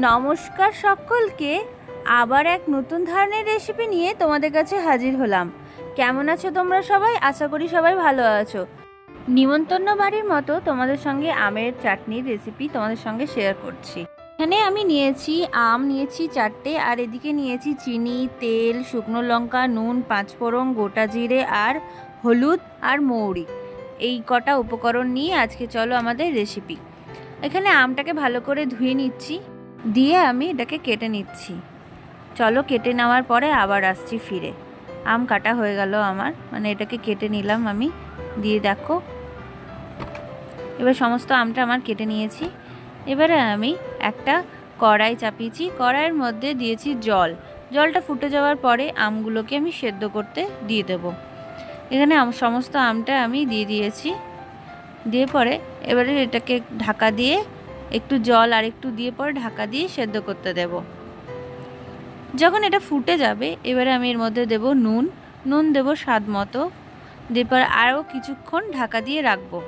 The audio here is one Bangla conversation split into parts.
নমস্কার সকলকে, আবার এক নতুন ধরনের রেসিপি নিয়ে তোমাদের কাছে হাজির হলাম। কেমন আছো তোমরা সবাই? আশা করি সবাই ভালো আছো। নিমন্ত্রণ বাড়ির মতো তোমাদের সঙ্গে আমের চাটনির রেসিপি তোমাদের সঙ্গে শেয়ার করছি। এখানে আমি নিয়েছি আম, নিয়েছি 4টে, আর এদিকে নিয়েছি চিনি, তেল, শুকনো লঙ্কা, নুন, 5 ফোড়ন, গোটা জিরে আর হলুদ আর মৌরি। এই কটা উপকরণ নিয়ে আজকে চলো আমাদের রেসিপি। এখানে আমটাকে ভালো করে ধুয়ে নিচ্ছি, দিয়ে আমি এটাকে কেটে নিচ্ছি। চলো কেটে নেওয়ার পরে আবার আসছি ফিরে। আম কাটা হয়ে গেল আমার, মানে এটাকে কেটে নিলাম আমি, দিয়ে দেখো এবার সমস্ত আমটা আমার কেটে নিয়েছি। এবারে আমি একটা কড়াই চাপিয়েছি, কড়াইয়ের মধ্যে দিয়েছি জল। জলটা ফুটে যাওয়ার পরে আমগুলোকে আমি সেদ্ধ করতে দিয়ে দেব। এখানে সমস্ত আমটা আমি দিয়ে দিয়েছি, দিয়ে পরে এবারে এটাকে ঢাকা দিয়ে একটু জল আর একটু দিয়ে পরে ঢাকা দিয়ে সেদ্ধ করতে দেব। যখন এটা ফুটে যাবে এবারে আমি এর মধ্যে দেব নুন দেব স্বাদ মতো, দিয়ে পরে আরও কিছুক্ষণ ঢাকা দিয়ে রাখবো।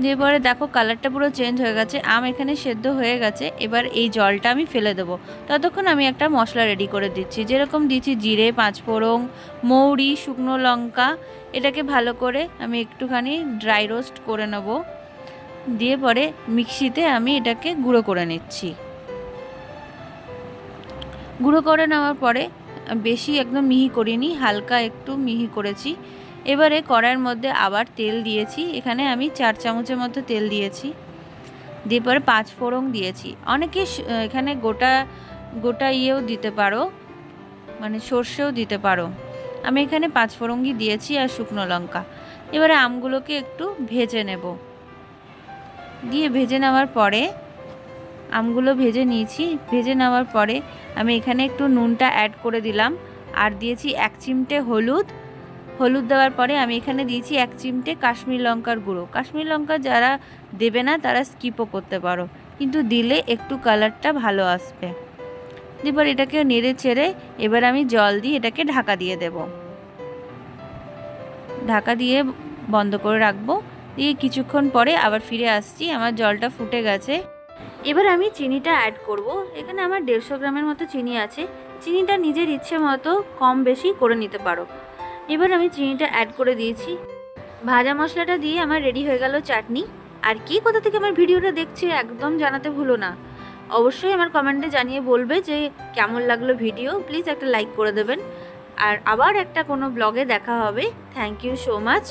দিয়ে পরে দেখো কালারটা পুরো চেঞ্জ হয়ে গেছে, আম এখানে সেদ্ধ হয়ে গেছে। এবার এই জলটা আমি ফেলে দেবো। ততক্ষণ আমি একটা মশলা রেডি করে দিচ্ছি, যেরকম দিচ্ছি জিরে, 5 ফোড়ন, মৌরি, শুকনো লঙ্কা। এটাকে ভালো করে আমি একটুখানি ড্রাই রোস্ট করে নেব, দিয়ে পরে মিক্সিতে আমি এটাকে গুঁড়ো করে নিচ্ছি। গুঁড়ো করে নেওয়ার পরে বেশি একদম মিহি করিনি, হালকা একটু মিহি করেছি। এবারে কড়াইয়ের মধ্যে আবার তেল দিয়েছি, এখানে আমি 4 চামচের মতো তেল দিয়েছি। দিয়ে পরে 5 ফোড়ন দিয়েছি। অনেকে এখানে গোটা ইয়েও দিতে পারো, মানে সর্ষেও দিতে পারো। আমি এখানে 5 ফোড়নই দিয়েছি আর শুকনো লঙ্কা। এবারে আমগুলোকে একটু ভেজে নেব। দিয়ে ভেজে নেওয়ার পরে আমগুলো ভেজে নিয়েছি। ভেজে নেওয়ার পরে আমি এখানে একটু নুনটা অ্যাড করে দিলাম, আর দিয়েছি 1 চিমটে হলুদ দেওয়ার পরে আমি এখানে দিয়েছি 1 চিমটে কাশ্মীর লঙ্কার গুঁড়ো। কাশ্মীর লঙ্কা যারা দেবে না তারা স্কিপও করতে পারো, কিন্তু দিলে একটু কালারটা ভালো আসবে। এবার এটাকে নেড়ে চেড়ে এবার আমি জল দিয়ে এটাকে ঢাকা দিয়ে দেব। ঢাকা দিয়ে বন্ধ করে রাখবো। দিয়ে কিছুক্ষণ পরে আবার ফিরে আসছি, আমার জলটা ফুটে গেছে। এবার আমি চিনিটা অ্যাড করব। এখানে আমার 150 গ্রামের মতো চিনি আছে। চিনিটা নিজের ইচ্ছে মতো কম বেশি করে নিতে পারো। এবার আমি চিনিটা অ্যাড করে দিয়েছি। ভাজা মশলাটা দিয়ে আমার রেডি হয়ে গেল চাটনি। আর কি কোথা থেকে আমার ভিডিওটা দেখছে একদম জানাতে ভুলো না। অবশ্যই আমার কমেন্টে জানিয়ে বলবে যে কেমন লাগলো ভিডিও। প্লিজ একটা লাইক করে দেবেন। আর আবার একটা কোনো ব্লগে দেখা হবে। Thank you so much.